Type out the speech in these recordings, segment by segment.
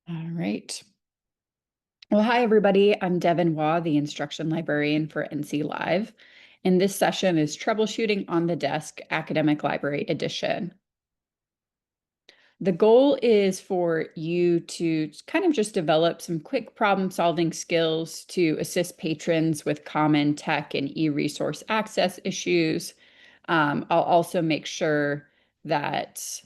All right. Well, hi, everybody. I'm Devin Waugh, the instruction librarian for NC Live. And this session is Troubleshooting on the Desk Academic Library Edition. The goal is for you to kind of just develop some quick problem-solving skills to assist patrons with common tech and e-resource access issues. I'll also make sure that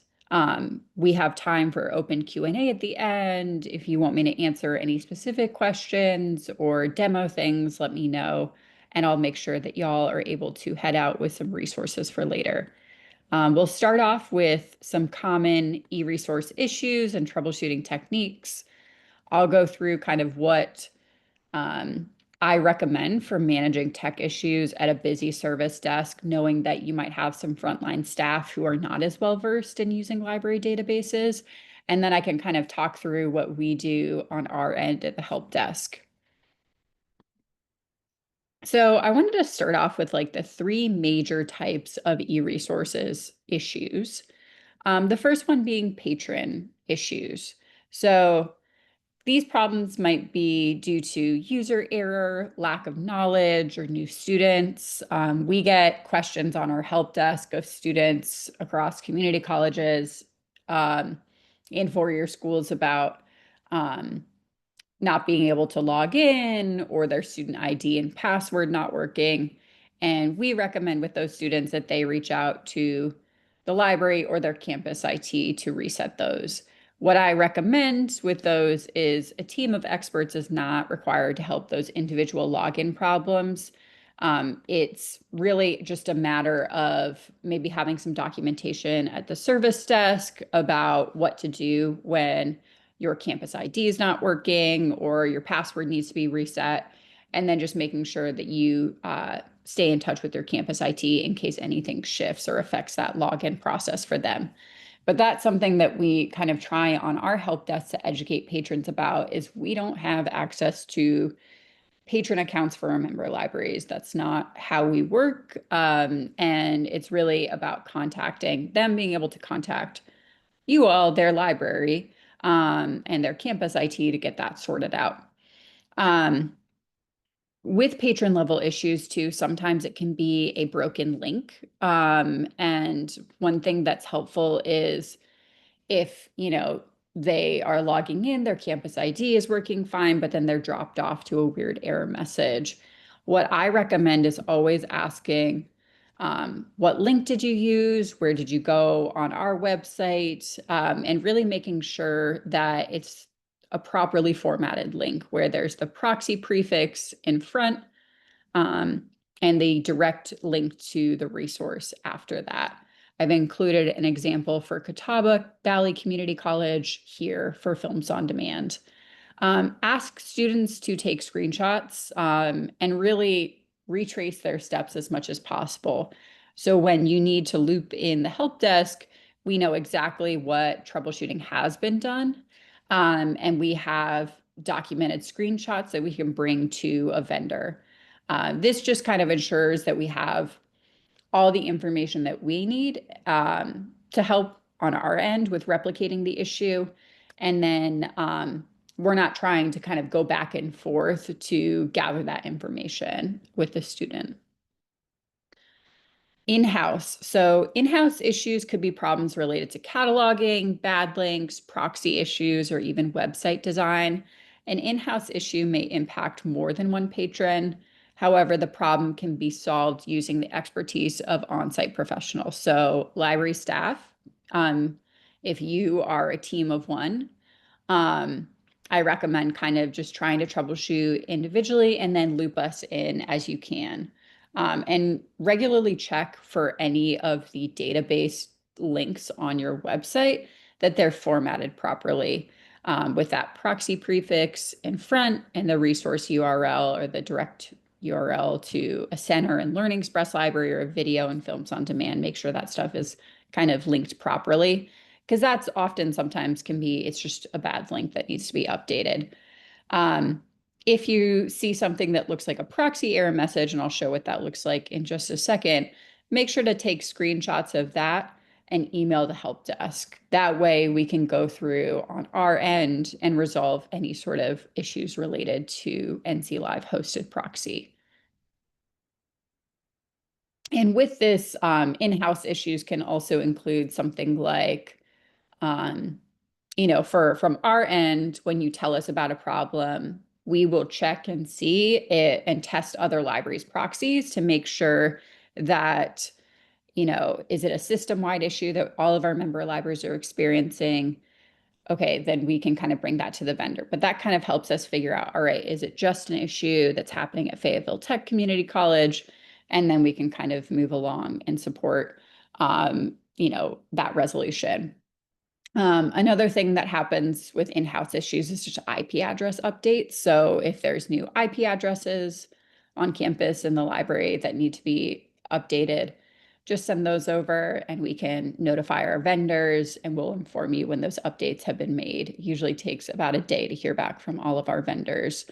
we have time for open Q&A at the end. If you want me to answer any specific questions or demo things, let me know, and I'll make sure that y'all are able to head out with some resources for later. We'll start off with some common e-resource issues and troubleshooting techniques. I'll go through kind of what um, I recommend for managing tech issues at a busy service desk, knowing that you might have some frontline staff who are not as well versed in using library databases. And then I can kind of talk through what we do on our end at the help desk. So I wanted to start off with like the three major types of e-resources issues. The first one being patron issues. So these problems might be due to user error, lack of knowledge, or new students. We get questions on our help desk of students across community colleges and four-year schools about um, not being able to log in or their student ID and password not working. And we recommend with those students that they reach out to the library or their campus IT to reset those. What I recommend with those is a team of experts is not required to help those individual login problems. It's really just a matter of maybe having some documentation at the service desk about what to do when your campus ID is not working or your password needs to be reset, and then just making sure that you stay in touch with your campus IT in case anything shifts or affects that login process for them. But that's something that we kind of try on our help desk to educate patrons about is we don't have access to patron accounts for our member libraries. That's not how we work. And it's really about contacting them, being able to contact you all, their library, and their campus IT to get that sorted out. Um, with patron level issues too, sometimes it can be a broken link. And one thing that's helpful is if, they are logging in, their campus ID is working fine, but then they're dropped off to a weird error message. What I recommend is always asking, what link did you use? Where did you go on our website? And really making sure that it's a properly formatted link where there's the proxy prefix in front, um, and the direct link to the resource after that. I've included an example for Catawba Valley Community College here for Films on Demand. Ask students to take screenshots and really retrace their steps as much as possible. So when you need to loop in the help desk, we know exactly what troubleshooting has been done. And we have documented screenshots that we can bring to a vendor. This just kind of ensures that we have all the information that we need to help on our end with replicating the issue. And then we're not trying to kind of go back and forth to gather that information with the student. In-house. So in-house issues could be problems related to cataloging, bad links, proxy issues, or even website design. An in-house issue may impact more than one patron. However, the problem can be solved using the expertise of on-site professionals. So library staff, if you are a team of one, um, I recommend kind of just trying to troubleshoot individually and then loop us in as you can. And regularly check for any of the database links on your website that they're formatted properly with that proxy prefix in front and the resource URL or the direct URL to a center and Learning Express library or a video and films on demand. Make sure that stuff is kind of linked properly because that's often sometimes can be, it's just a bad link that needs to be updated. If you see something that looks like a proxy error message, and I'll show what that looks like in just a second, make sure to take screenshots of that and email the help desk. That way we can go through on our end and resolve any sort of issues related to NC Live hosted proxy. And with this, in-house issues can also include something like, um, from our end, when you tell us about a problem, we will check and see it and test other libraries' proxies to make sure that, is it a system-wide issue that all of our member libraries are experiencing? Okay, then we can kind of bring that to the vendor. But that kind of helps us figure out, all right, is it just an issue that's happening at Fayetteville Tech Community College? And then we can kind of move along and support, that resolution. Another thing that happens with in-house issues is just IP address updates. So if there's new IP addresses on campus in the library that need to be updated, just send those over and we can notify our vendors and we'll inform you when those updates have been made. It usually takes about a day to hear back from all of our vendors.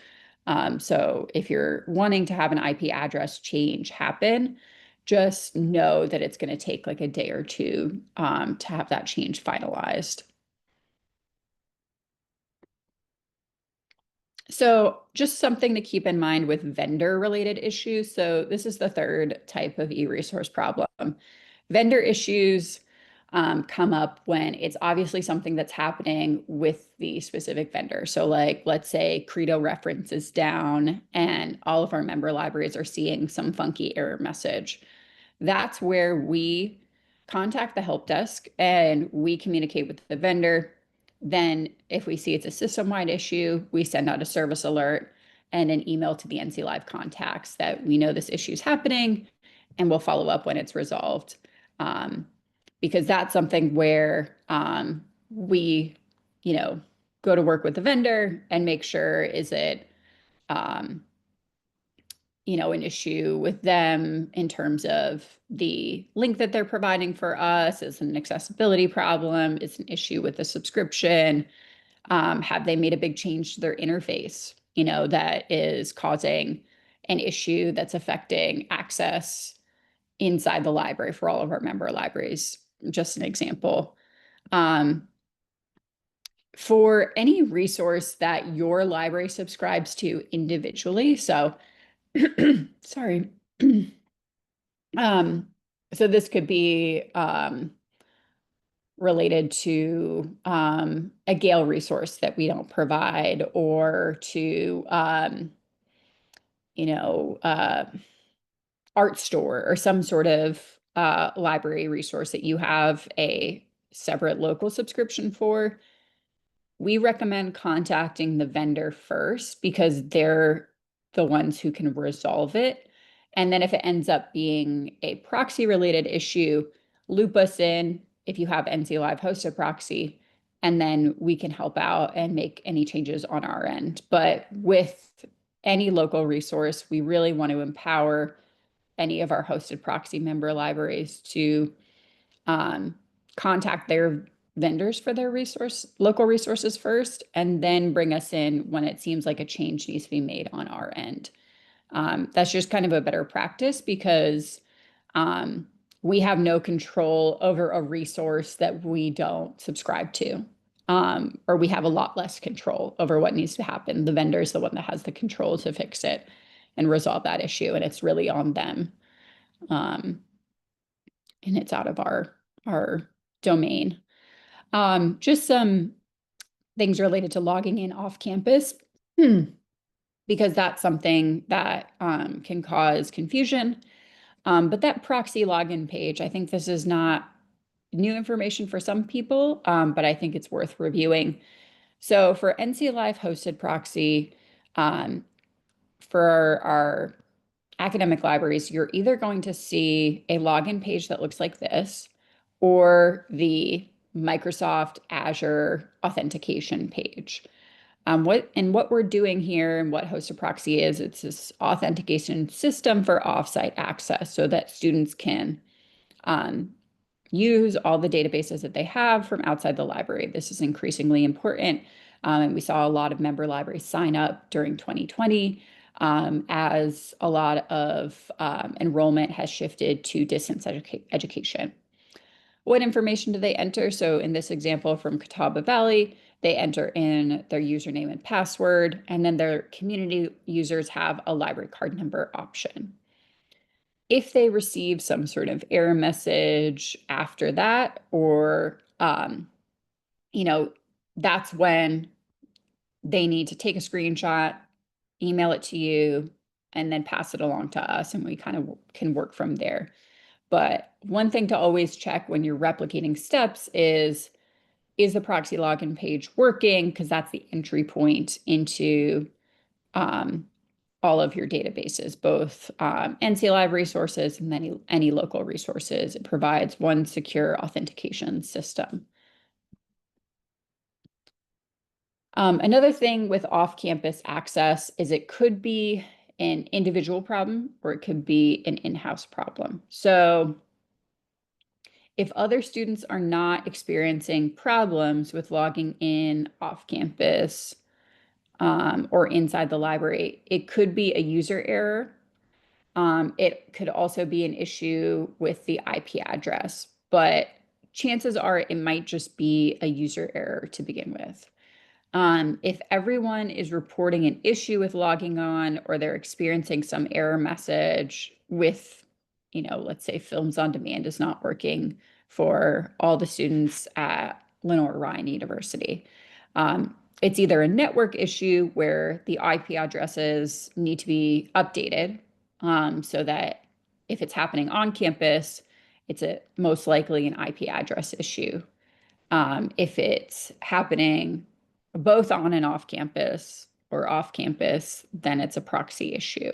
So if you're wanting to have an IP address change happen, just know that it's going to take like a day or two to have that change finalized. So just something to keep in mind with vendor related issues. So this is the third type of e-resource problem. Vendor issues come up when it's obviously something that's happening with the specific vendor. So like, let's say Credo reference is down and all of our member libraries are seeing some funky error message. That's where we contact the help desk and we communicate with the vendor. Then, if we see it's a system-wide issue, we send out a service alert and an email to the NC Live contacts that we know this issue is happening and we'll follow up when it's resolved. Because that's something where we, go to work with the vendor and make sure is it um, an issue with them in terms of the link that they're providing for us? Is it an accessibility problem? Is it an issue with the subscription? Have they made a big change to their interface, that is causing an issue that's affecting access inside the library for all of our member libraries? Just an example. For any resource that your library subscribes to individually, so sorry. Um, so this could be related to a Gale resource that we don't provide, or to art store or some sort of library resource that you have a separate local subscription for. We recommend contacting the vendor first because they're the ones who can resolve it. And then if it ends up being a proxy related issue, loop us in if you have NC Live hosted proxy, and then we can help out and make any changes on our end. But with any local resource, we really want to empower any of our hosted proxy member libraries to contact their vendors for their local resources first, and then bring us in when it seems like a change needs to be made on our end. That's just kind of a better practice because we have no control over a resource that we don't subscribe to. Or we have a lot less control over what needs to happen. The vendor is the one that has the control to fix it and resolve that issue, and it's really on them. And it's out of our domain. Just some things related to logging in off campus, because that's something that can cause confusion. But that proxy login page, I think this is not new information for some people, but I think it's worth reviewing. So for NC Live hosted proxy, for our academic libraries, you're either going to see a login page that looks like this, or the Microsoft Azure authentication page. What we're doing here and what hosted proxy is, it's this authentication system for offsite access so that students can use all the databases that they have from outside the library. This is increasingly important. And we saw a lot of member libraries sign up during 2020 as a lot of enrollment has shifted to distance education. What information do they enter? So in this example from Catawba Valley, they enter in their username and password, and then their community users have a library card number option. If they receive some sort of error message after that, or you know, that's when they need to take a screenshot, email it to you, and then pass it along to us, and we kind of can work from there. But one thing to always check when you're replicating steps is the proxy login page working? Because that's the entry point into um, all of your databases, both NC Live resources and any local resources. It provides one secure authentication system. Another thing with off-campus access is it could be an individual problem or it could be an in-house problem. So if other students are not experiencing problems with logging in off-campus or inside the library, it could be a user error. It could also be an issue with the IP address, but chances are it might just be a user error to begin with. If everyone is reporting an issue with logging on or they're experiencing some error message with, let's say Films on Demand is not working for all the students at Lenoir-Rhyne University. It's either a network issue where the IP addresses need to be updated so that if it's happening on campus, it's most likely an IP address issue. If it's happening both on and off campus or off campus, then it's a proxy issue.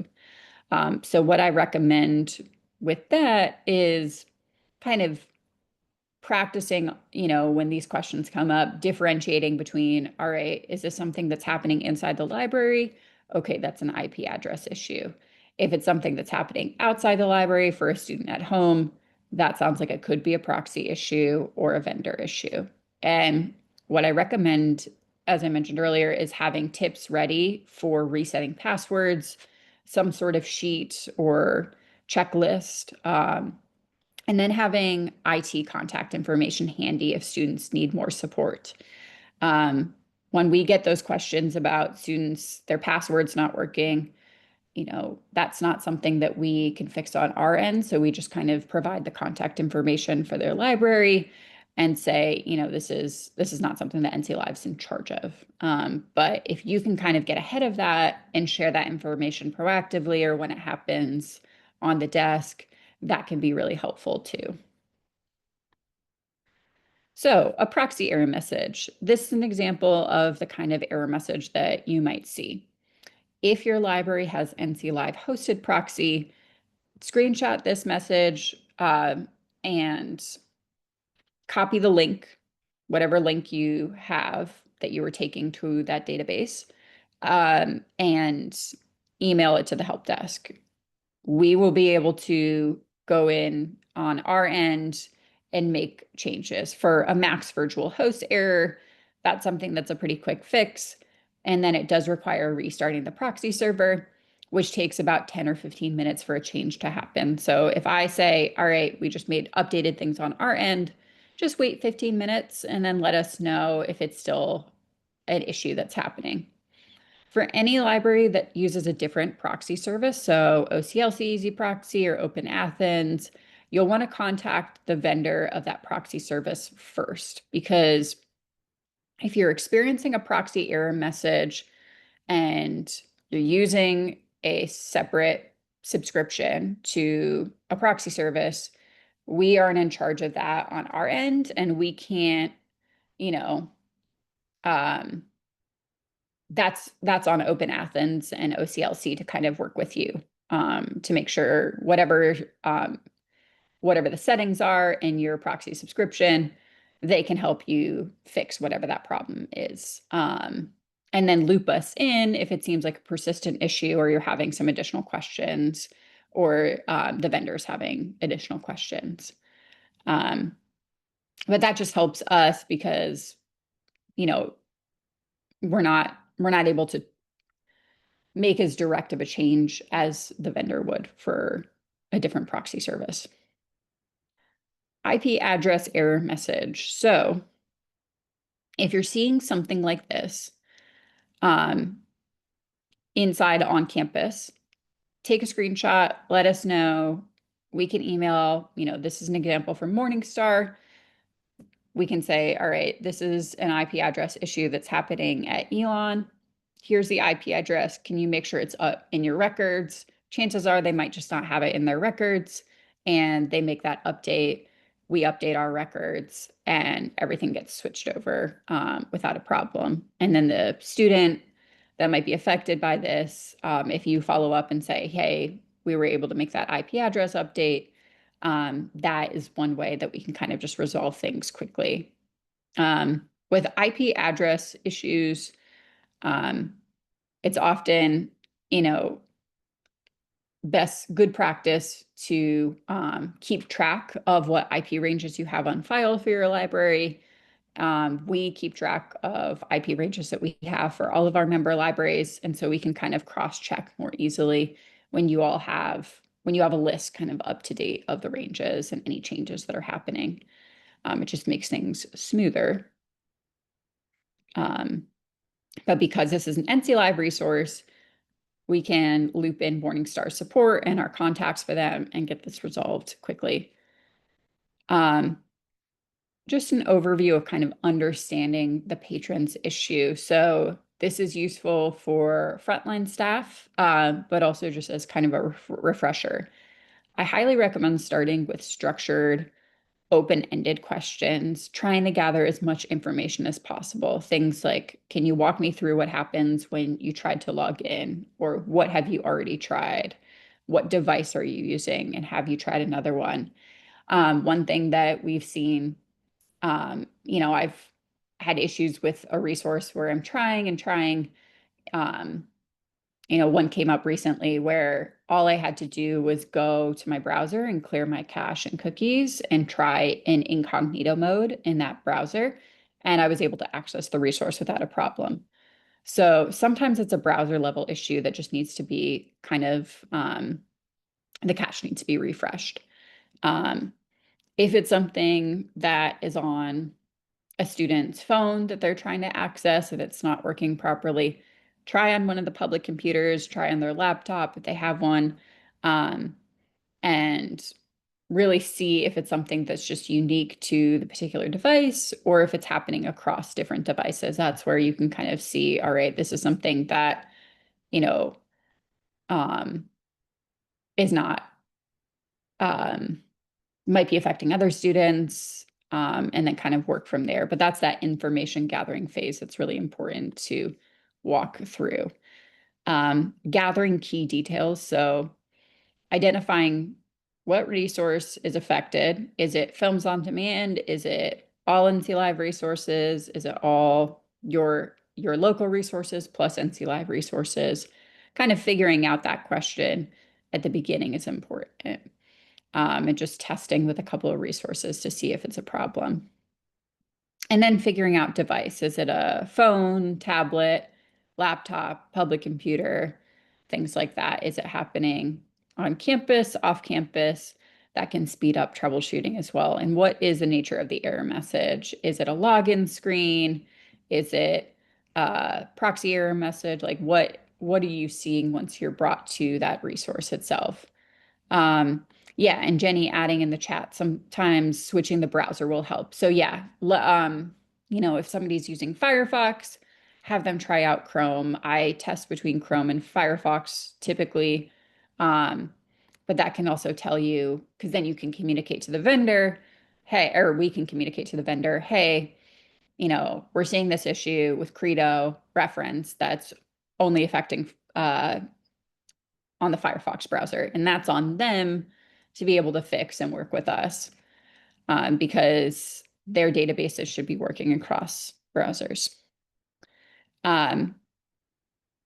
So what I recommend with that is kind of practicing, when these questions come up, differentiating between, all right, is this something that's happening inside the library? Okay, that's an IP address issue. If it's something that's happening outside the library for a student at home, that sounds like it could be a proxy issue or a vendor issue. And what I recommend, as I mentioned earlier, is having tips ready for resetting passwords, some sort of sheet or checklist. And then having IT contact information handy if students need more support. When we get those questions about students, their passwords not working, that's not something that we can fix on our end. So we just kind of provide the contact information for their library and say, this is not something that NC Live's in charge of. But if you can kind of get ahead of that and share that information proactively or when it happens on the desk, that can be really helpful too. So a proxy error message. This is an example of the kind of error message that you might see. If your library has NC Live hosted proxy, screenshot this message and copy the link, whatever link you have that you were taking to that database, and email it to the help desk. We will be able to go in on our end and make changes. For a max virtual host error, that's something that's a pretty quick fix. And then it does require restarting the proxy server, which takes about 10 or 15 minutes for a change to happen. So if I say, all right, we just made updated things on our end, just wait 15 minutes and then let us know if it's still an issue that's happening. For any library that uses a different proxy service, so OCLC Easy Proxy or Open Athens, you'll want to contact the vendor of that proxy service first, because if you're experiencing a proxy error message and you're using a separate subscription to a proxy service, we aren't in charge of that on our end, and we can't, you know, um, that's on Open Athens and OCLC to kind of work with you to make sure whatever the settings are in your proxy subscription, they can help you fix whatever that problem is. And then loop us in if it seems like a persistent issue or you're having some additional questions or the vendor's having additional questions. But that just helps us because, you know, we're not able to make as direct of a change as the vendor would for a different proxy service. IP address error message. So if you're seeing something like this um, inside on campus, take a screenshot, let us know. We can email, this is an example from Morningstar. We can say, all right, this is an IP address issue that's happening at Elon. Here's the IP address. Can you make sure it's up in your records? Chances are they might just not have it in their records, and they make that update. We update our records and everything gets switched over without a problem. And then the student that might be affected by this, if you follow up and say, hey, we were able to make that IP address update, that is one way that we can kind of just resolve things quickly. With IP address issues, um, it's often, you know, good practice to keep track of what IP ranges you have on file for your library. We keep track of IP ranges that we have for all of our member libraries, and so we can kind of cross-check more easily when you have a list kind of up to date of the ranges and any changes that are happening. It just makes things smoother. But because this is an NC Live resource, we can loop in Morningstar support and our contacts for them and get this resolved quickly. Just an overview of kind of understanding the patrons issue. So this is useful for frontline staff, but also just as kind of a refresher. I highly recommend starting with structured, open-ended questions, trying to gather as much information as possible. Things like, can you walk me through what happens when you tried to log in? Or what have you already tried? What device are you using? And have you tried another one? One thing that we've seen, I've had issues with a resource where I'm trying and trying. One came up recently where all I had to do was go to my browser and clear my cache and cookies and try in incognito mode in that browser. And I was able to access the resource without a problem. So sometimes it's a browser level issue that just needs to be kind of, the cache needs to be refreshed. If it's something that is on a student's phone that they're trying to access, if it's not working properly, try on one of the public computers, try on their laptop if they have one, and really see if it's something that's just unique to the particular device or if it's happening across different devices. That's where you can kind of see, all right, this is something that, you know, um, is not, um, might be affecting other students, and then kind of work from there. But that's that information gathering phase that's really important to walk through. Gathering key details. So identifying what resource is affected. Is it films on demand? Is it all NC Live resources? Is it all your local resources plus NC Live resources? Kind of figuring out that question at the beginning is important. And just testing with a couple of resources to see if it's a problem. And then figuring out device. Is it a phone, tablet, laptop, public computer, things like that? Is it happening on campus, off campus? That can speed up troubleshooting as well. And what is the nature of the error message? Is it a login screen? Is it a proxy error message? Like what are you seeing once you're brought to that resource itself? Yeah, and Jenny adding in the chat, sometimes switching the browser will help. So yeah, if somebody's using Firefox, have them try out Chrome. I test between Chrome and Firefox typically. But that can also tell you, because then you can communicate to the vendor, hey, or we can communicate to the vendor, hey, we're seeing this issue with Credo reference that's only affecting on the Firefox browser, and that's on them to be able to fix and work with us, because their databases should be working across browsers. Um,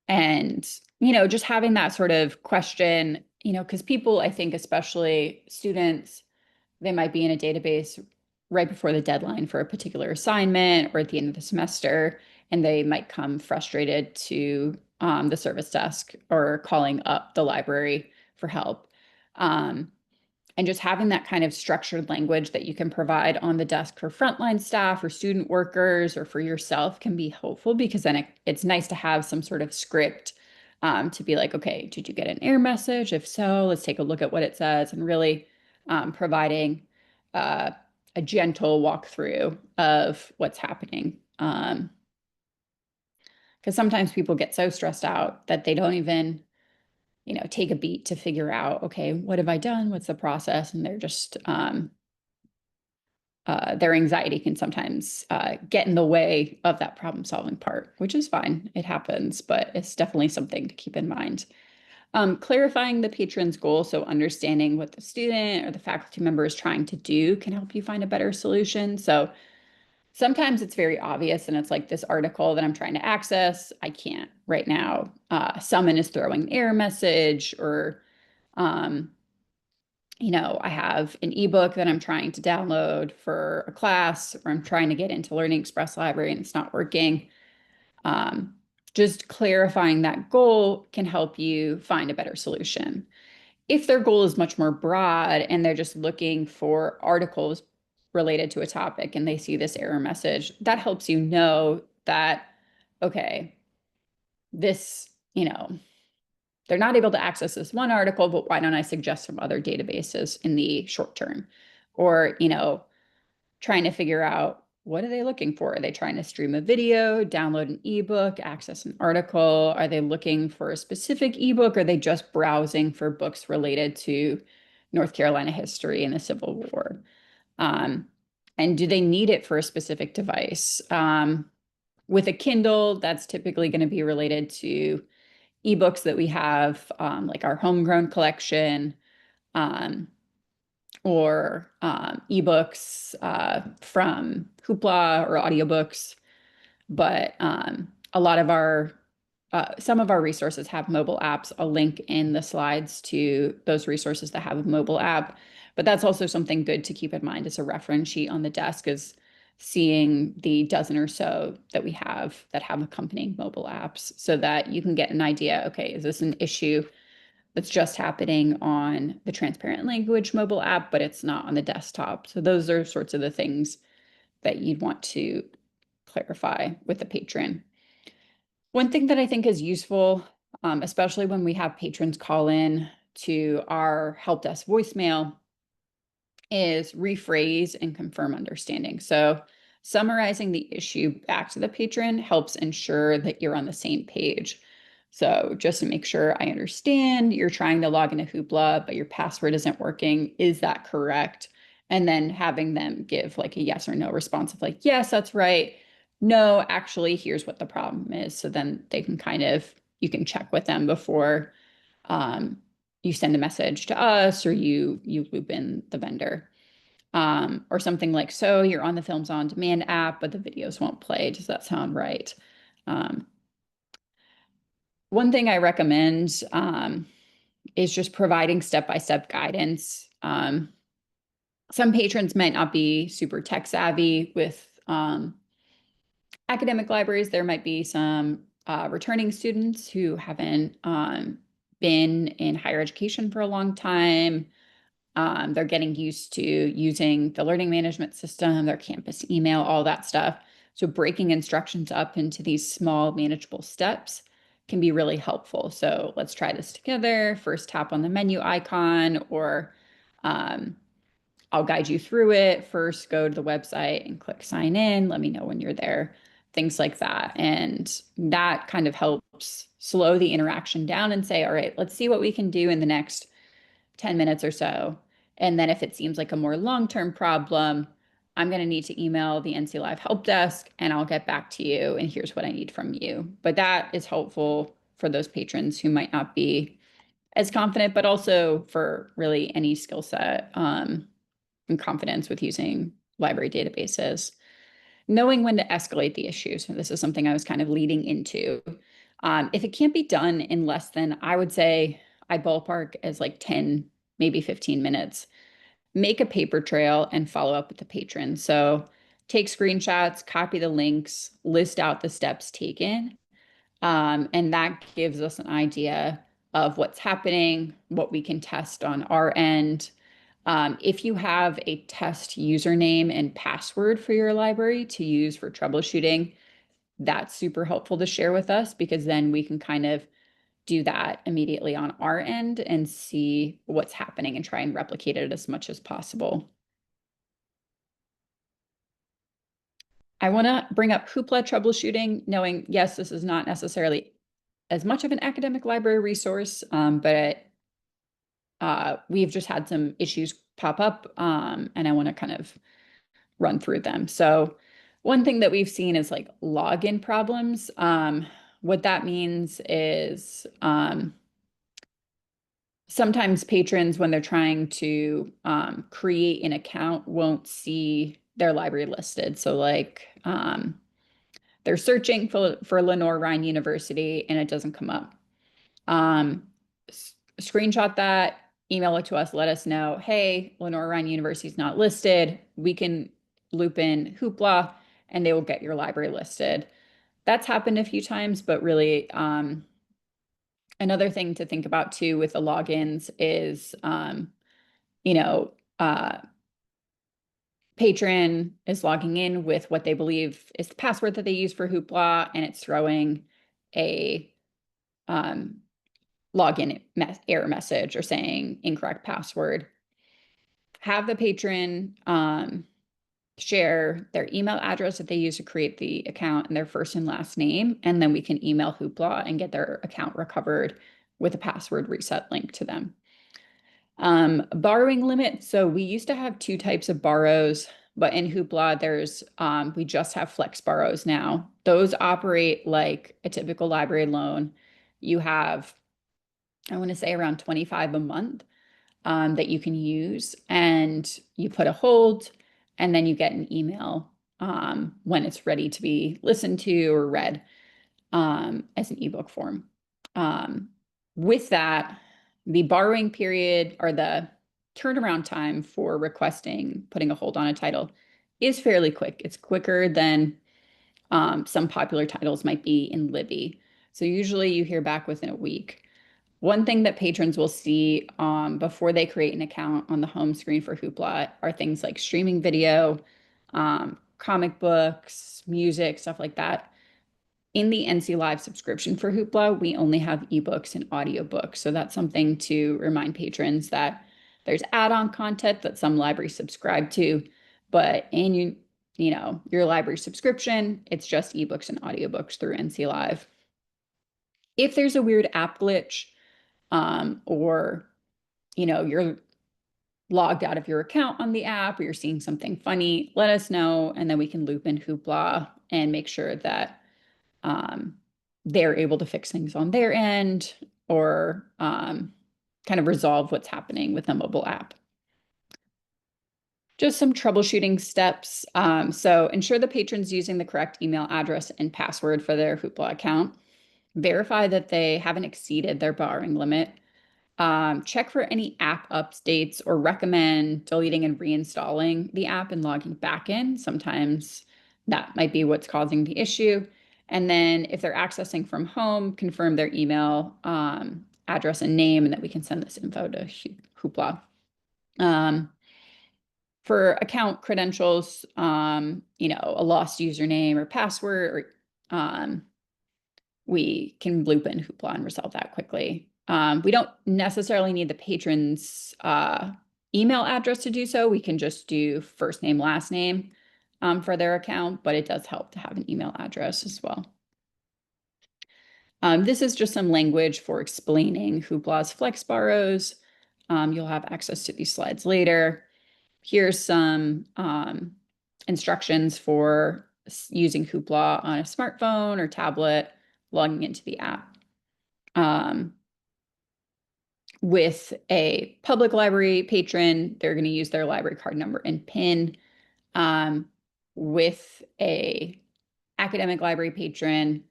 and, just having that sort of question, because people, I think, especially students, they might be in a database right before the deadline for a particular assignment or at the end of the semester, and they might come frustrated to the service desk or calling up the library for help. And just having that kind of structured language that you can provide on the desk for frontline staff or student workers or for yourself can be helpful because then it's nice to have some sort of script to be like, okay, did you get an error message? If so, let's take a look at what it says and really providing uh, a gentle walkthrough of what's happening. Because sometimes people get so stressed out that they don't even take a beat to figure out, okay, what have I done? What's the process? And they're just, their anxiety can sometimes get in the way of that problem solving part, which is fine. It happens, but it's definitely something to keep in mind. Clarifying the patron's goal, so understanding what the student or the faculty member is trying to do can help you find a better solution. So sometimes it's very obvious and it's like this article that I'm trying to access, I can't right now. Someone is throwing an error message or um, I have an ebook that I'm trying to download for a class, or I'm trying to get into Learning Express Library and it's not working. Um, just clarifying that goal can help you find a better solution. If their goal is much more broad and they're just looking for articles related to a topic and they see this error message, that helps you know that, okay, this, they're not able to access this one article, but why don't I suggest some other databases in the short term? Or, trying to figure out what are they looking for? Are they trying to stream a video, download an ebook, access an article? Are they looking for a specific ebook? Or are they just browsing for books related to North Carolina history and the Civil War? Um, and do they need it for a specific device? With a Kindle, that's typically going to be related to ebooks that we have, like our homegrown collection, um, or ebooks from Hoopla or audiobooks. But a lot of some of our resources have mobile apps. I'll link in the slides to those resources that have a mobile app. But that's also something good to keep in mind as a reference sheet on the desk is seeing the dozen or so that we have that have accompanying mobile apps so that you can get an idea, okay, is this an issue that's just happening on the transparent language mobile app, but it's not on the desktop? So those are sorts of the things that you'd want to clarify with the patron. One thing that I think is useful, especially when we have patrons call in to our help desk voicemail, is rephrase and confirm understanding. So summarizing the issue back to the patron helps ensure that you're on the same page. So just to make sure I understand, you're trying to log into Hoopla, but your password isn't working. Is that correct? And then having them give like a yes or no response of like, yes, that's right. No, actually, here's what the problem is. So then they can you can check with them before um, you send a message to us or you loop in the vendor. Or something like, so you're on the Films on Demand app, but the videos won't play. Does that sound right? Um, One thing I recommend is just providing step-by-step guidance. Some patrons might not be super tech savvy with academic libraries. There might be some returning students who haven't been in higher education for a long time. They're getting used to using the learning management system, their campus email, all that stuff. So breaking instructions up into these small manageable steps can be really helpful. So let's try this together. First, tap on the menu icon, or um, I'll guide you through it. First, go to the website and click sign in. Let me know when you're there, things like that. And that kind of helps slow the interaction down and say, all right, let's see what we can do in the next 10 minutes or so. And then if it seems like a more long-term problem, I'm going to need to email the NC Live help desk and I'll get back to you. And here's what I need from you. But that is helpful for those patrons who might not be as confident, but also for really any skill set and confidence with using library databases. Knowing when to escalate the issue. So this is something I was kind of leading into. If it can't be done in less than, I would say, I ballpark as like 10, maybe 15 minutes, make a paper trail and follow up with the patron. So take screenshots, copy the links, list out the steps taken. And that gives us an idea of what's happening, what we can test on our end. If you have a test username and password for your library to use for troubleshooting, that's super helpful to share with us because then we can kind of do that immediately on our end and see what's happening and try and replicate it as much as possible. I want to bring up Hoopla troubleshooting, knowing, yes, this is not necessarily as much of an academic library resource, but we've just had some issues pop up, and I want to kind of run through them. So one thing that we've seen is like login problems. What that means is sometimes patrons, when they're trying to create an account, won't see their library listed. So like they're searching for Lenore Rhine University and it doesn't come up. Um, Screenshot that, email it to us, let us know, hey, Lenore Rhine University is not listed. We can loop in Hoopla and they will get your library listed. That's happened a few times, but really another thing to think about too with the logins is, you know, patron is logging in with what they believe is the password that they use for Hoopla, and it's throwing a um, login error message or saying incorrect password. Have the patron share their email address that they use to create the account and their first and last name, and then we can email Hoopla and get their account recovered with a password reset link to them. Borrowing limit. So we used to have two types of borrows, but in Hoopla, we just have flex borrows now. Those operate like a typical library loan. You have, I want to say around 25 a month that you can use, and you put a hold, and then you get an email when it's ready to be listened to or read as an ebook form. Um, with that, the borrowing period or the turnaround time for requesting putting a hold on a title is fairly quick. It's quicker than some popular titles might be in Libby. So usually you hear back within a week. One thing that patrons will see before they create an account on the home screen for Hoopla are things like streaming video, comic books, music, stuff like that. In the NC Live subscription for Hoopla, we only have ebooks and audiobooks. So that's something to remind patrons that there's add-on content that some libraries subscribe to, but in your library subscription, it's just ebooks and audiobooks through NC Live. If there's a weird app glitch, or you're logged out of your account on the app or you're seeing something funny, let us know, and then we can loop in Hoopla and make sure that um, they're able to fix things on their end or kind of resolve what's happening with the mobile app. Just some troubleshooting steps. So ensure the patron's using the correct email address and password for their Hoopla account. Verify that they haven't exceeded their borrowing limit. Check for any app updates or recommend deleting and reinstalling the app and logging back in. Sometimes that might be what's causing the issue. And then if they're accessing from home, confirm their email address and name, and that we can send this info to Hoopla. For account credentials, a lost username or password, or we can loop in Hoopla and resolve that quickly. We don't necessarily need the patron's email address to do so. We can just do first name, last name for their account, but it does help to have an email address as well. This is just some language for explaining Hoopla's flex borrows. You'll have access to these slides later. Here's some instructions for using Hoopla on a smartphone or tablet, logging into the app. With a public library patron, they're going to use their library card number and PIN. With a academic library patron,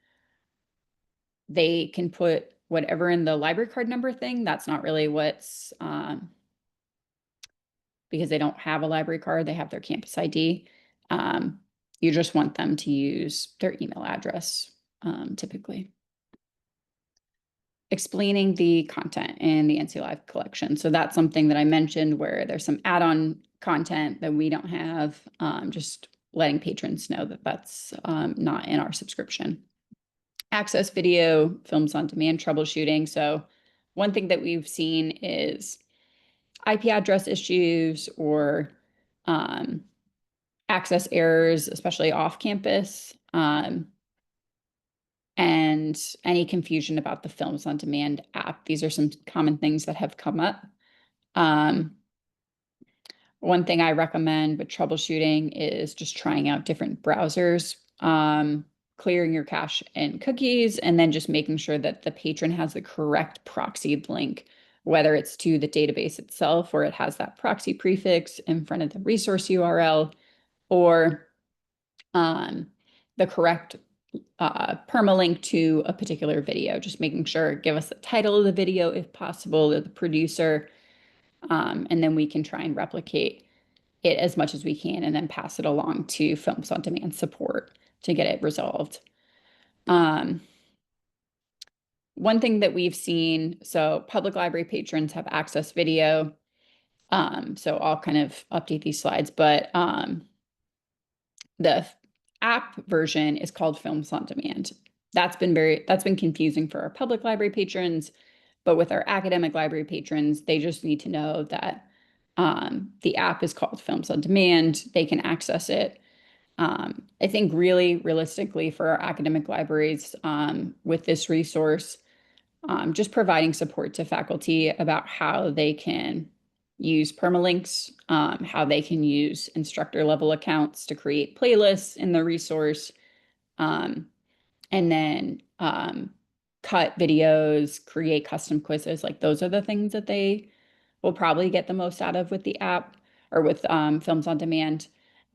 they can put whatever in the library card number thing. That's not really what's because they don't have a library card, they have their campus ID. You just want them to use their email address typically. explaining the content in the NC Live collection. So that's something that I mentioned where there's some add-on content that we don't have, just letting patrons know that that's not in our subscription. Access video, films on demand troubleshooting. So one thing that we've seen is IP address issues or um, access errors, especially off campus, and any confusion about the Films on Demand app. These are some common things that have come up. Um, One thing I recommend with troubleshooting is just trying out different browsers, clearing your cache and cookies, and then just making sure that the patron has the correct proxied link, whether it's to the database itself, where it has that proxy prefix in front of the resource URL, or um, the correct permalink to a particular video, just making sure, give us the title of the video if possible, or the producer, and then we can try and replicate it as much as we can and then pass it along to Films on Demand support to get it resolved. Um, One thing that we've seen, so public library patrons have access video. So I'll kind of update these slides, but the app version is called Films on Demand. That's been confusing for our public library patrons, but with our academic library patrons, they just need to know that the app is called Films on Demand. They can access it. I think really realistically for our academic libraries, with this resource, just providing support to faculty about how they can use permalinks, how they can use instructor level accounts to create playlists in the resource, um, and then cut videos, create custom quizzes. Like those are the things that they will probably get the most out of with the app or with Films on Demand.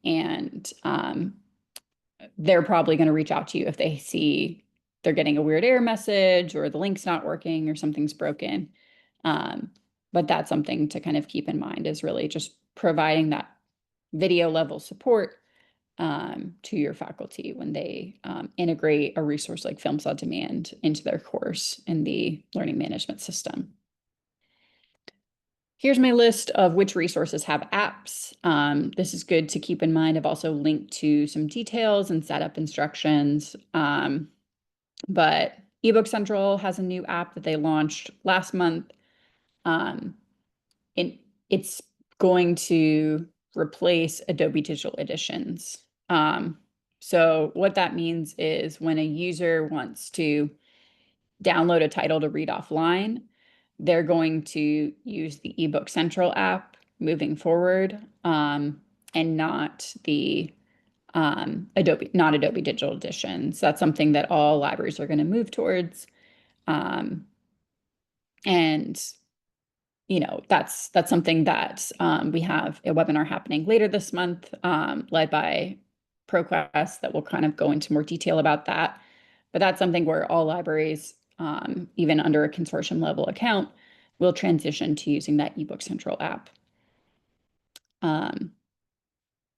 And they're probably going to reach out to you if they see they're getting a weird error message or the link's not working or something's broken. Um, but that's something to kind of keep in mind is really just providing that video level support to your faculty when they integrate a resource like Films on Demand into their course in the learning management system. Here's my list of which resources have apps. This is good to keep in mind. I've also linked to some details and setup instructions. But eBook Central has a new app that they launched last month. Um, it's going to replace Adobe Digital Editions. So what that means is when a user wants to download a title to read offline, they're going to use the eBook Central app moving forward, and not the not Adobe Digital Editions. That's something that all libraries are going to move towards. And that's something that we have a webinar happening later this month, led by ProQuest, that will kind of go into more detail about that. But that's something where all libraries, even under a consortium level account, will transition to using that eBook Central app.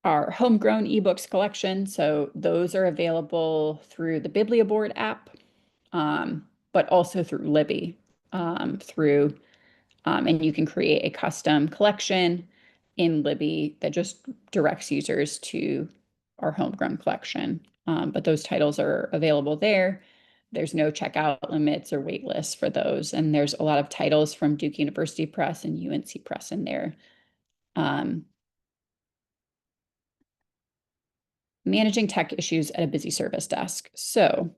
Our homegrown ebooks collection, so those are available through the BiblioBoard app, but also through Libby, and you can create a custom collection in Libby that just directs users to our homegrown collection. But those titles are available there. There's no checkout limits or wait lists for those. And there's a lot of titles from Duke University Press and UNC Press in there. Managing tech issues at a busy service desk. So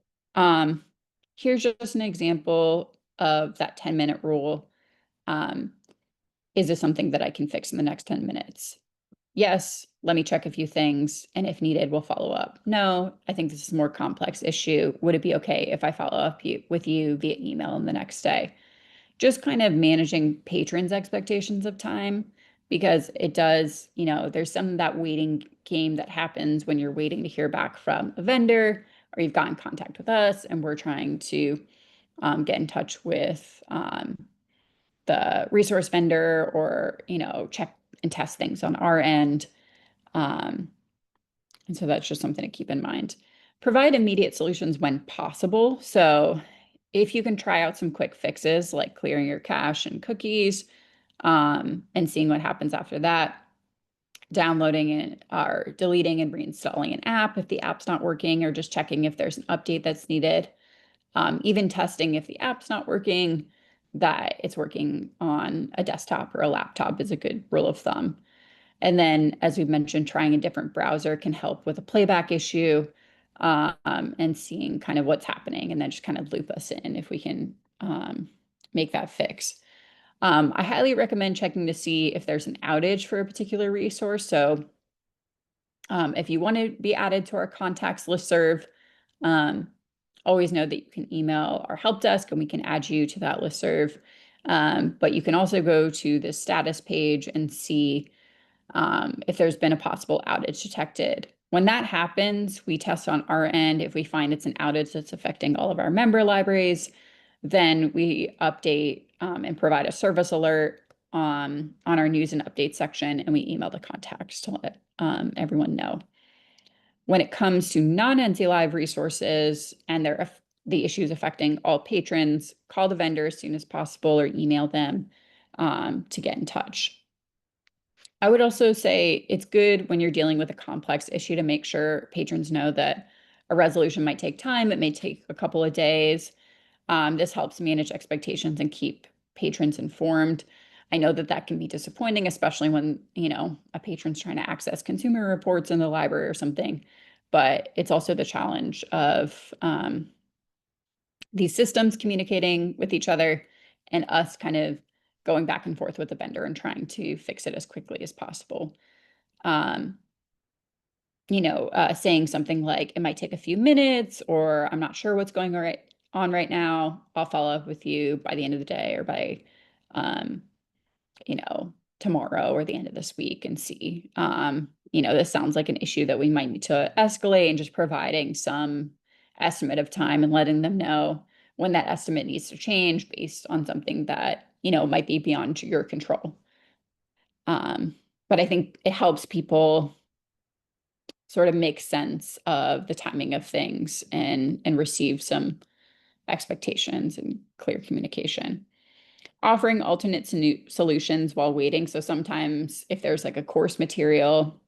here's just an example of that 10-minute rule. Is this something that I can fix in the next 10 minutes? Yes, let me check a few things, and if needed, we'll follow up. No, I think this is a more complex issue. Would it be okay if I follow up with you via email the next day? Just kind of managing patrons' expectations of time, because it does, there's some of that waiting game that happens when you're waiting to hear back from a vendor, or you've got in contact with us and we're trying to get in touch with the resource vendor, or check and test things on our end. And so that's just something to keep in mind. Provide immediate solutions when possible. So if you can try out some quick fixes like clearing your cache and cookies, and seeing what happens after that, downloading and or deleting and reinstalling an app if the app's not working, or just checking if there's an update that's needed. Even testing if the app's not working, that it's working on a desktop or a laptop is a good rule of thumb. And then, as we mentioned, trying a different browser can help with a playback issue, and seeing kind of what's happening, and then just kind of loop us in if we can make that fix. I highly recommend checking to see if there's an outage for a particular resource. So if you want to be added to our contacts listserv, um, always know that you can email our help desk and we can add you to that listserv. But you can also go to the status page and see if there's been a possible outage detected. When that happens, we test on our end. If we find it's an outage that's affecting all of our member libraries, then we update and provide a service alert on our news and updates section, and we email the contacts to let everyone know. When it comes to non-NC Live resources and the issues affecting all patrons, call the vendor as soon as possible or email them to get in touch. I would also say it's good when you're dealing with a complex issue to make sure patrons know that a resolution might take time. It may take a couple of days. This helps manage expectations and keep patrons informed. I know that that can be disappointing, especially when, a patron's trying to access consumer reports in the library or something. But it's also the challenge of these systems communicating with each other and us kind of going back and forth with the vendor and trying to fix it as quickly as possible. Um, saying something like, it might take a few minutes, or I'm not sure what's going on right now. I'll follow up with you by the end of the day or by, um, tomorrow or the end of this week and see. This sounds like an issue that we might need to escalate, and just providing some estimate of time and letting them know when that estimate needs to change based on something that, might be beyond your control. But I think it helps people sort of make sense of the timing of things and receive some expectations and clear communication. Offering alternate solutions while waiting. So sometimes if there's like a course material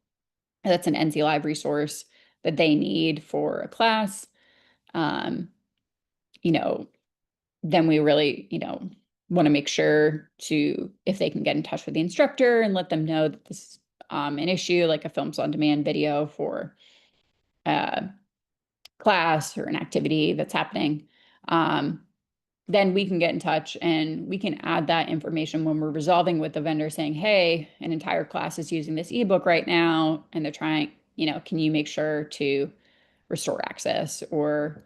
that's an NC Live resource that they need for a class, um, you know, then we really, want to make sure to, if they can get in touch with the instructor and let them know that this is an issue, like a films on demand video for class or an activity that's happening, then we can get in touch and we can add that information when we're resolving with the vendor saying, hey, an entire class is using this ebook right now and they're trying, can you make sure to restore access or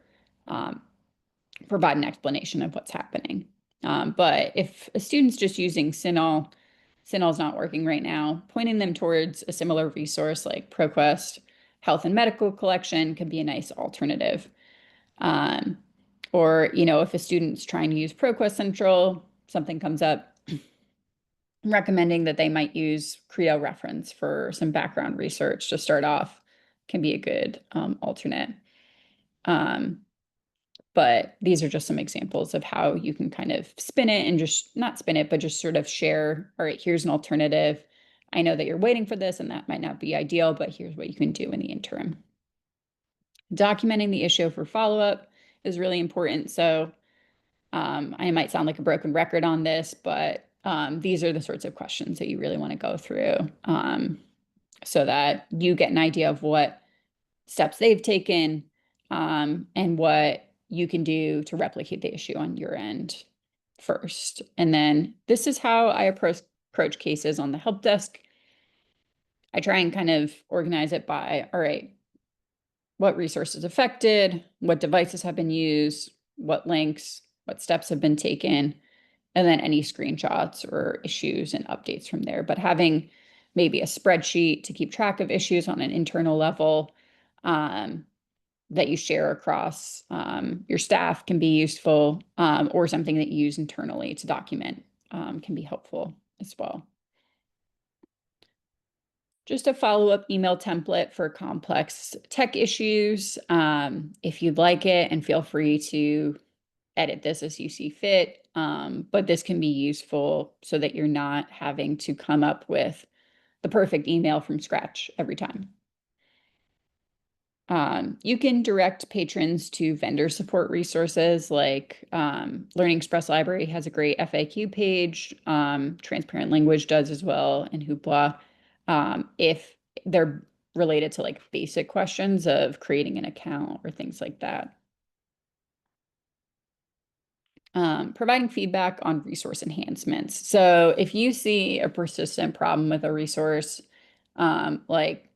provide an explanation of what's happening. But if a student's just using CINAHL's not working right now, pointing them towards a similar resource like ProQuest Health and Medical Collection could be a nice alternative. Um, or, if a student's trying to use ProQuest Central, something comes up, recommending that they might use Creo reference for some background research to start off can be a good alternate. But these are just some examples of how you can kind of spin it and just not spin it, but just sort of share, all right, here's an alternative. I know that you're waiting for this and that might not be ideal, but here's what you can do in the interim. Documenting the issue for follow-up is really important. So I might sound like a broken record on this, but these are the sorts of questions that you really want to go through so that you get an idea of what steps they've taken and what you can do to replicate the issue on your end first. And then this is how I approach cases on the help desk. I try and kind of organize it by, all right, what resources affected, what devices have been used, what links, what steps have been taken, and then any screenshots or issues and updates from there. But having maybe a spreadsheet to keep track of issues on an internal level that you share across your staff can be useful, or something that you use internally to document can be helpful as well. Just a follow-up email template for complex tech issues. If you'd like it, and feel free to edit this as you see fit. But this can be useful so that you're not having to come up with the perfect email from scratch every time. You can direct patrons to vendor support resources like Learning Express Library has a great FAQ page. Transparent Language does as well, and Hoopla. If they're related to like basic questions of creating an account or things like that. Providing feedback on resource enhancements. So if you see a persistent problem with a resource, like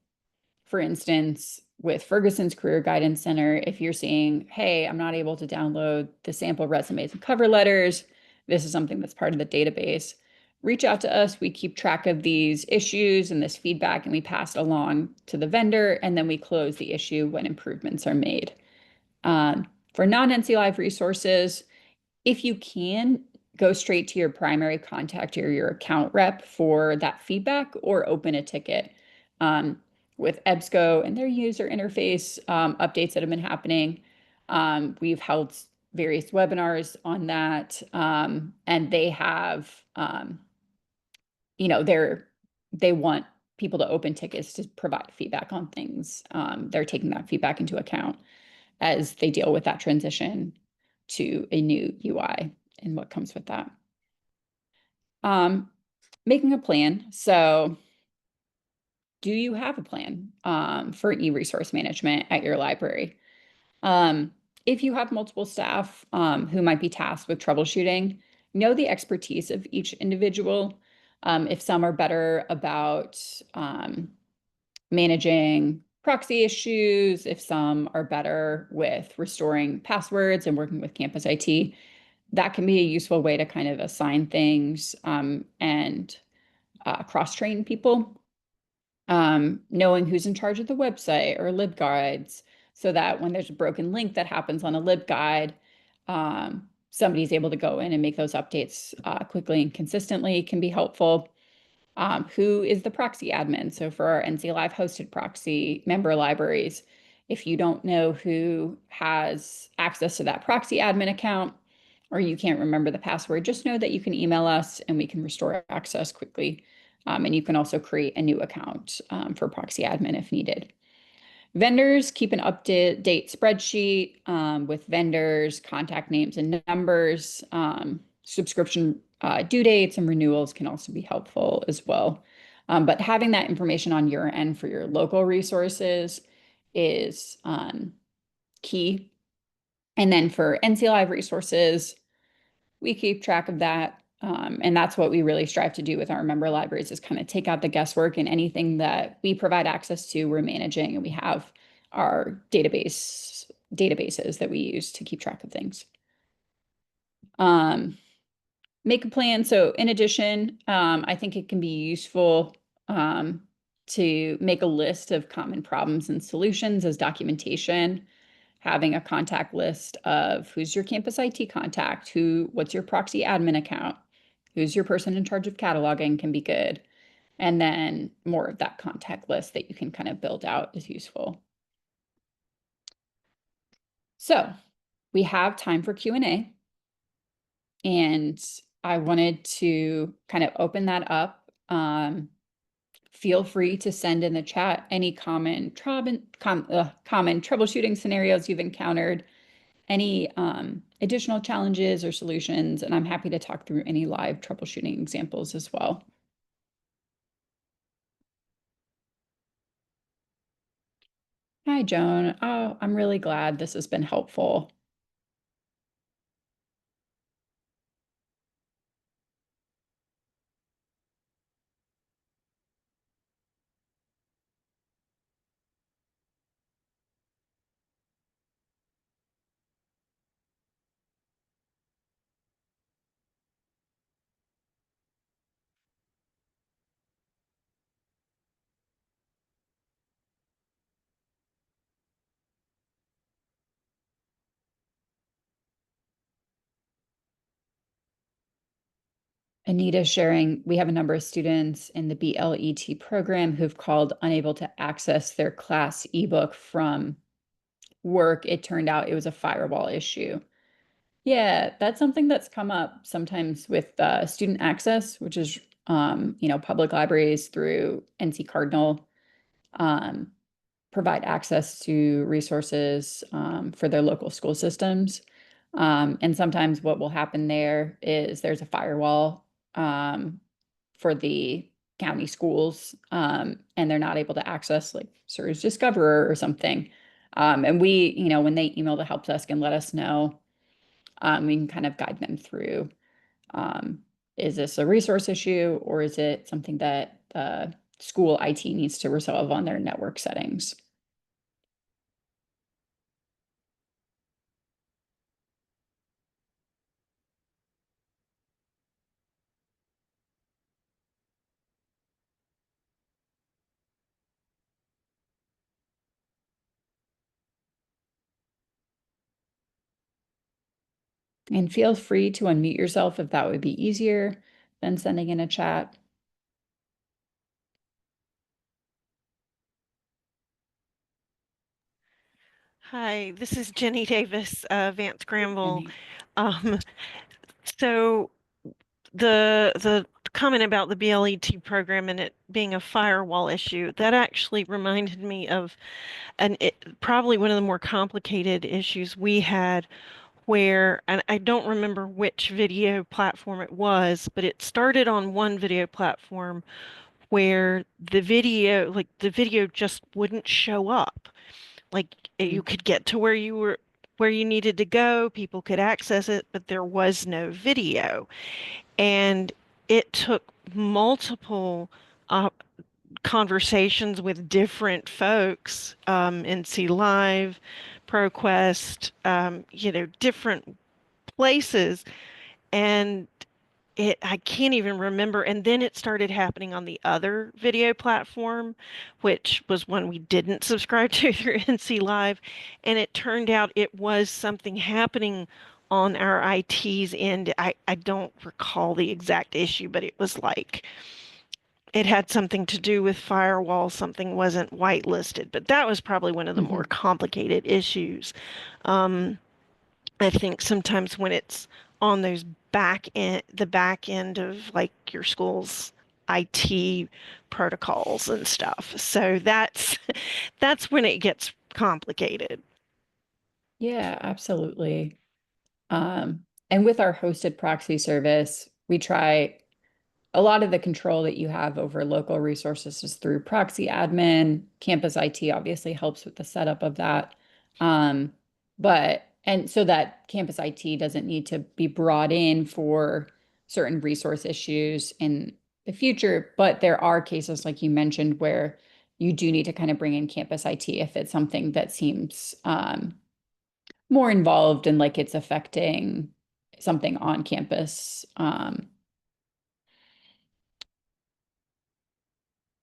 for instance, with Ferguson's Career Guidance Center, if you're seeing, hey, I'm not able to download the sample resumes and cover letters, this is something that's part of the database. Reach out to us. We keep track of these issues and this feedback, and we pass it along to the vendor, and then we close the issue when improvements are made. For non-NC Live resources, if you can, go straight to your primary contact or your account rep for that feedback or open a ticket. With EBSCO and their user interface updates that have been happening, we've held various webinars on that, and they have, they want people to open tickets to provide feedback on things. They're taking that feedback into account as they deal with that transition to a new UI and what comes with that. Making a plan. So do you have a plan for e-resource management at your library? If you have multiple staff who might be tasked with troubleshooting, know the expertise of each individual. If some are better about managing proxy issues, if some are better with restoring passwords and working with campus IT, that can be a useful way to kind of assign things and cross-train people. Knowing who's in charge of the website or libguides, so that when there's a broken link that happens on a libguide, somebody's able to go in and make those updates quickly and consistently can be helpful. Who is the proxy admin? So for our NC Live hosted proxy member libraries, if you don't know who has access to that proxy admin account, or you can't remember the password, just know that you can email us and we can restore access quickly. And you can also create a new account for proxy admin if needed. Vendors keep an up-to-date spreadsheet with vendors, contact names and numbers. Subscription due dates and renewals can also be helpful as well. But having that information on your end for your local resources is key. And then for NC Live resources, we keep track of that. And that's what we really strive to do with our member libraries is kind of take out the guesswork, and anything that we provide access to, we're managing, and we have our databases that we use to keep track of things. Make a plan. So in addition, I think it can be useful to make a list of common problems and solutions as documentation. Having a contact list of who's your campus IT contact, what's your proxy admin account, who's your person in charge of cataloging can be good. And then more of that contact list that you can kind of build out is useful. So we have time for Q&A. And I wanted to kind of open that up. Feel free to send in the chat any common troubleshooting scenarios you've encountered, any additional challenges or solutions, and I'm happy to talk through any live troubleshooting examples as well. Hi, Joan. Oh, I'm really glad this has been helpful. Anita sharing, we have a number of students in the BLET program who've called unable to access their class ebook from work. It turned out it was a firewall issue. Yeah, that's something that's come up sometimes with student access, which is public libraries through NC Cardinal um, provide access to resources for their local school systems. And sometimes what will happen there is there's a firewall um, for the county schools, and they're not able to access like Surge Discoverer or something. And we, when they email the help desk and let us know, we can kind of guide them through, um, is this a resource issue or is it something that school IT needs to resolve on their network settings? And feel free to unmute yourself if that would be easier than sending in a chat. Hi, this is Jenny Davis, Vance Granville. Jenny. Um, so the comment about the BLET program and it being a firewall issue, that actually reminded me of probably one of the more complicated issues we had where, and I don't remember which video platform it was, but it started on one video platform where the video just wouldn't show up. Like you could get to where you needed to go, people could access it, but there was no video. And it took multiple uh, conversations with different folks, NC Live, ProQuest, different places. And I can't even remember. And then it started happening on the other video platform, which was one we didn't subscribe to through NC Live. And it turned out it was something happening on our IT's end. I don't recall the exact issue, but it was like it had something to do with firewall, something wasn't whitelisted. But that was probably one of the more Mhm. complicated issues. Um, I think sometimes when it's on the back end of like your school's IT protocols and stuff. So that's when it gets complicated. Yeah, absolutely. And with our hosted proxy service, we try a lot of the control that you have over local resources is through proxy admin. Campus IT obviously helps with the setup of that. Um, and so that campus IT doesn't need to be brought in for certain resource issues in the future. But there are cases, like you mentioned, where you do need to kind of bring in campus IT if it's something that seems more involved and like it's affecting something on campus.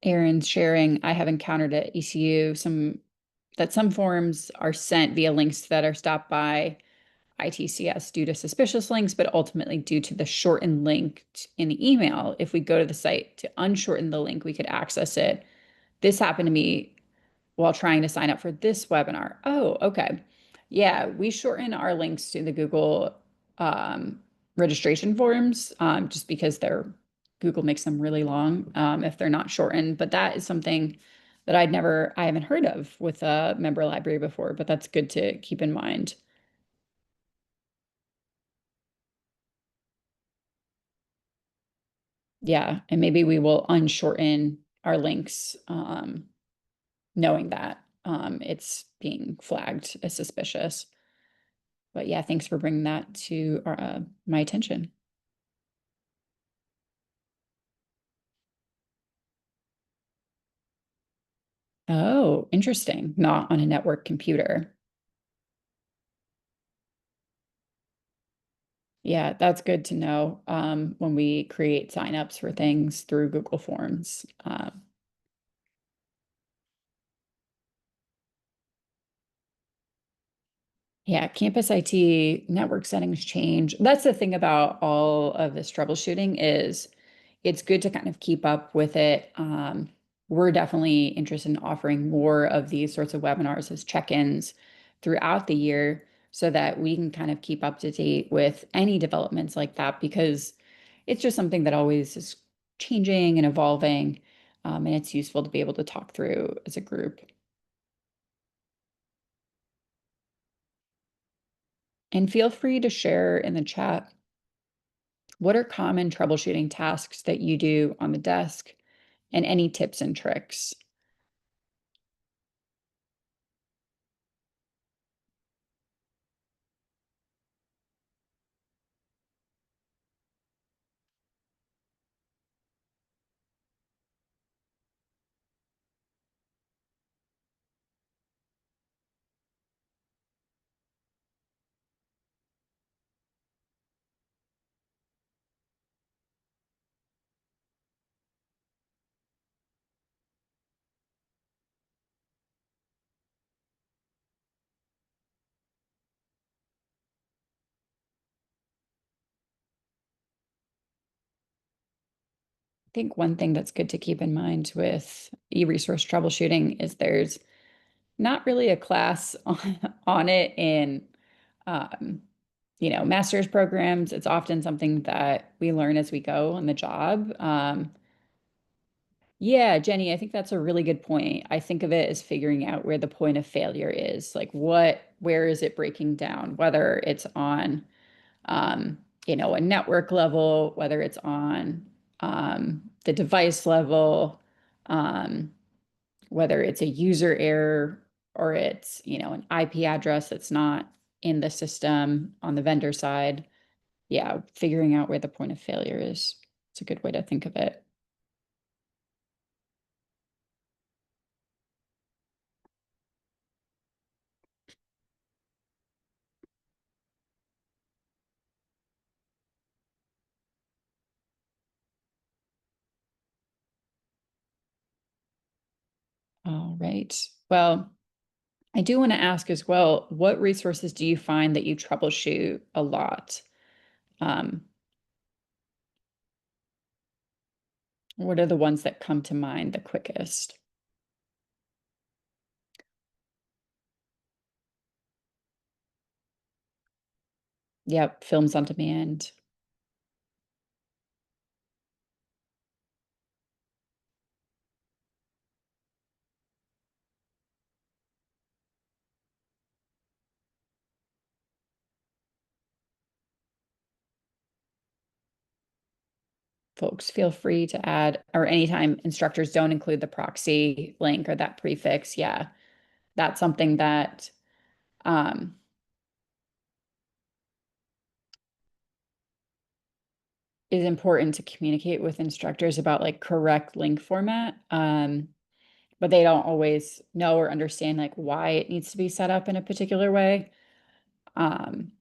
Aaron's sharing, I have encountered at ECU some forms are sent via links that are stopped by ITCS due to suspicious links, but ultimately due to the shortened link in the email. If we go to the site to unshorten the link, we could access it. This happened to me while trying to sign up for this webinar. Oh, okay. Yeah, we shorten our links to the Google um, registration forms just because Google makes them really long if they're not shortened. But that is something that I haven't heard of with a member library before, but that's good to keep in mind. Yeah, and maybe we will unshorten our links knowing that it's being flagged as suspicious. But yeah, thanks for bringing that to my attention. Oh, interesting. Not on a network computer. Yeah, that's good to know when we create signups for things through Google Forms. Yeah, campus IT network settings change. That's the thing about all of this troubleshooting is it's good to kind of keep up with it. We're definitely interested in offering more of these sorts of webinars as check-ins throughout the year so that we can kind of keep up to date with any developments like that because it's just something that always is changing and evolving. And it's useful to be able to talk through as a group. And feel free to share in the chat what are common troubleshooting tasks that you do on the desk and any tips and tricks. I think one thing that's good to keep in mind with e-resource troubleshooting is there's not really a class on it in um, master's programs. It's often something that we learn as we go on the job. Yeah, Jenny, I think that's a really good point. I think of it as figuring out where the point of failure is, like where is it breaking down, whether it's on, a network level, whether it's on the device level, um, whether it's a user error or it's, an IP address that's not in the system on the vendor side. Yeah, figuring out where the point of failure is. It's a good way to think of it. All right. Well, I do want to ask as well, what resources do you find that you troubleshoot a lot? Um, what are the ones that come to mind the quickest? Yep, films on demand. Folks, feel free to add, or anytime instructors don't include the proxy link or that prefix. Yeah, that's something that um, is important to communicate with instructors about like correct link format. But they don't always know or understand like why it needs to be set up in a particular way. Um,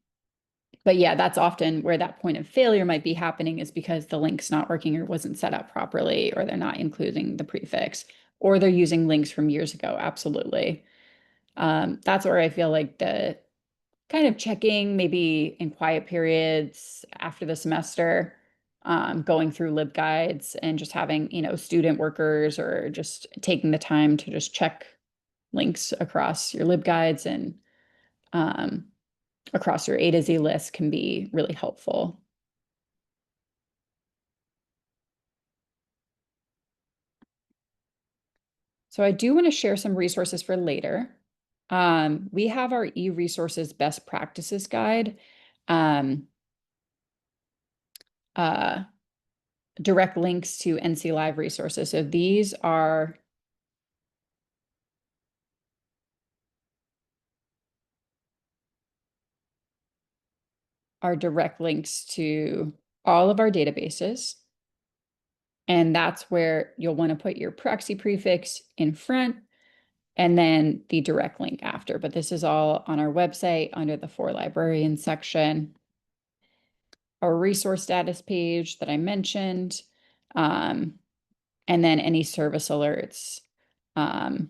but yeah, that's often where that point of failure might be happening is because the link's not working or wasn't set up properly, or they're not including the prefix, or they're using links from years ago. Absolutely. That's where I feel like the kind of checking maybe in quiet periods after the semester, going through libguides and just having, student workers or just taking the time to just check links across your libguides and um, across your A to Z list can be really helpful. So I do want to share some resources for later. We have our e-resources best practices guide, um, uh, direct links to NC Live resources. So these are direct links to all of our databases. And that's where you'll want to put your proxy prefix in front and then the direct link after. But this is all on our website under the For Librarians section. Our resource status page that I mentioned, um, and then any service alerts um,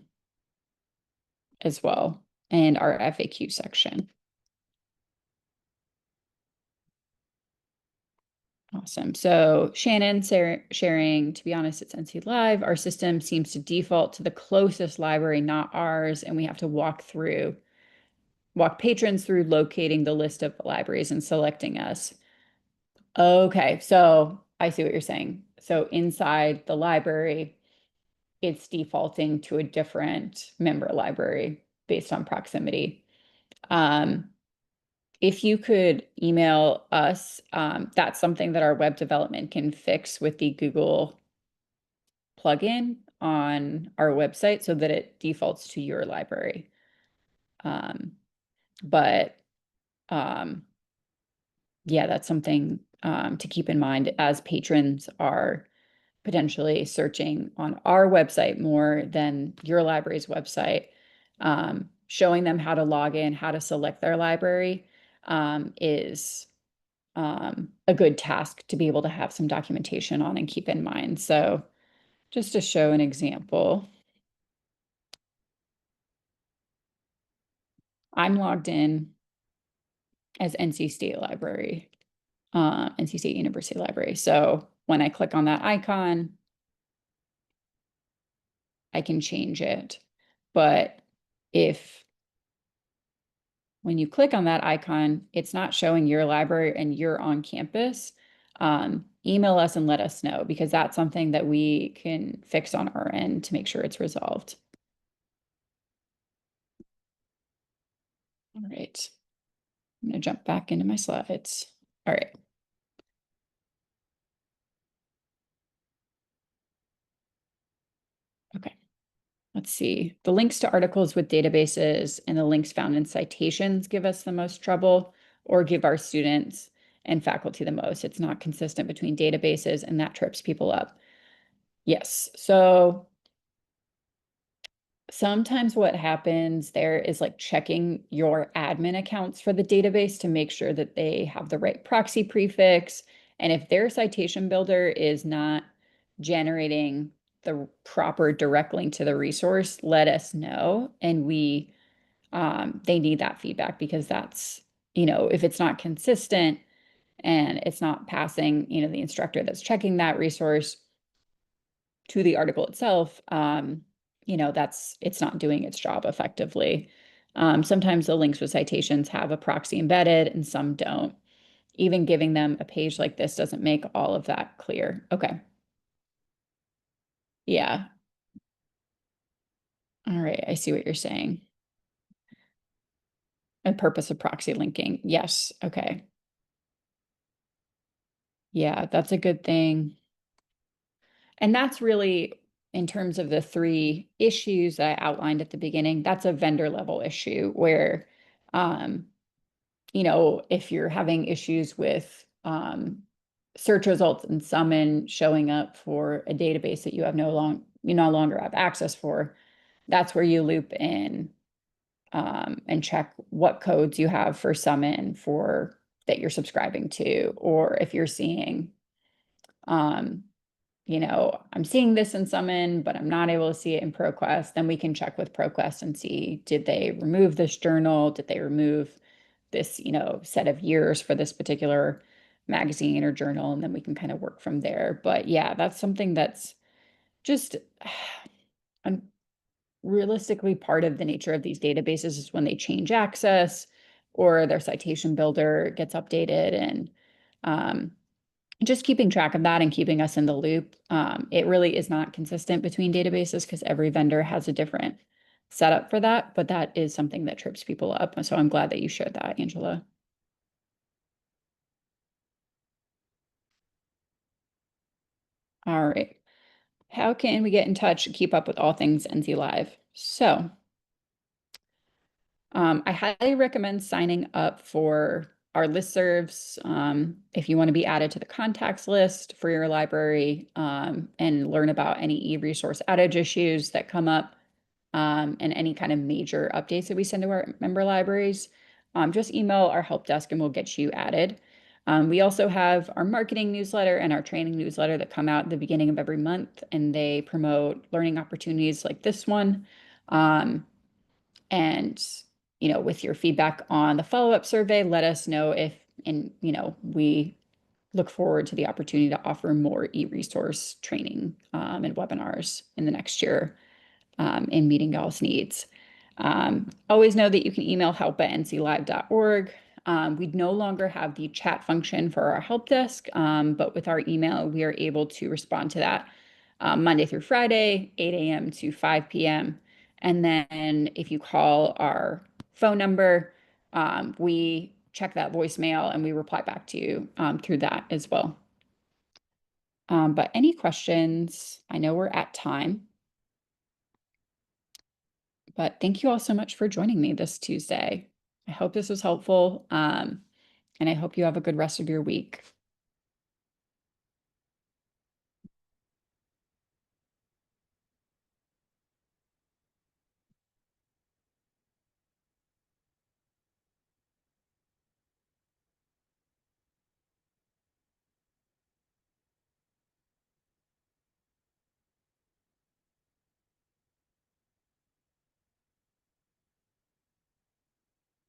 as well, and our FAQ section. Awesome. So Shannon sharing, to be honest, it's NC Live. Our system seems to default to the closest library, not ours, and we have to walk through walk patrons through locating the list of libraries and selecting us. Okay, so I see what you're saying. So inside the library, it's defaulting to a different member library based on proximity. Um, if you could email us, that's something that our web development can fix with the Google plugin on our website so that it defaults to your library. Um, but um, yeah, that's something to keep in mind as patrons are potentially searching on our website more than your library's website. Showing them how to log in, how to select their library is a good task to be able to have some documentation on and keep in mind. So just to show an example, I'm logged in as NC State Library, NC State University Library. So when I click on that icon, I can change it. But if when you click on that icon, it's not showing your library and you're on campus, email us and let us know because that's something that we can fix on our end to make sure it's resolved. All right. I'm going to jump back into my slides. All right. Okay. Let's see. The links to articles with databases and the links found in citations give us the most trouble or give our students and faculty the most. It's not consistent between databases and that trips people up. Yes. So sometimes what happens there is like checking your admin accounts for the database to make sure that they have the right proxy prefix. And if their citation builder is not generating the proper direct link to the resource, let us know. And they need that feedback because that's, if it's not consistent and it's not passing, the instructor that's checking that resource to the article itself, it's not doing its job effectively. Sometimes the links with citations have a proxy embedded and some don't. Even giving them a page like this doesn't make all of that clear. Okay. Yeah. All right. I see what you're saying. A purpose of proxy linking. Yes. Okay. Yeah, that's a good thing. And that's really, in terms of the three issues that I outlined at the beginning, that's a vendor level issue where, um, if you're having issues with search results and summon showing up for a database that you no longer have access for, that's where you loop in and check what codes you have for summon for that you're subscribing to, or if you're seeing um, I'm seeing this in Summon, but I'm not able to see it in ProQuest, then we can check with ProQuest and see, did they remove this journal? Did they remove this, set of years for this particular magazine or journal? And then we can kind of work from there. But yeah, that's something that's just realistically part of the nature of these databases is when they change access or their citation builder gets updated and um, just keeping track of that and keeping us in the loop. It really is not consistent between databases because every vendor has a different setup for that, but that is something that trips people up. So I'm glad that you shared that, Angela. All right. How can we get in touch and keep up with all things NC Live? So I highly recommend signing up for our listservs if you want to be added to the contacts list for your library and learn about any e-resource outage issues that come up and any kind of major updates that we send to our member libraries. Just email our help desk and we'll get you added. We also have our marketing newsletter and our training newsletter that come out at the beginning of every month, and they promote learning opportunities like this one. And with your feedback on the follow-up survey, let us know if, and we look forward to the opportunity to offer more e-resource training and webinars in the next year in meeting y'all's needs. Always know that you can email help@nclive.org. We no longer have the chat function for our help desk, but with our email, we are able to respond to that Monday through Friday, 8 a.m. to 5 p.m. And then if you call our phone number, we check that voicemail and we reply back to you through that as well. But any questions? I know we're at time, but thank you all so much for joining me this Tuesday. I hope this was helpful, and I hope you have a good rest of your week.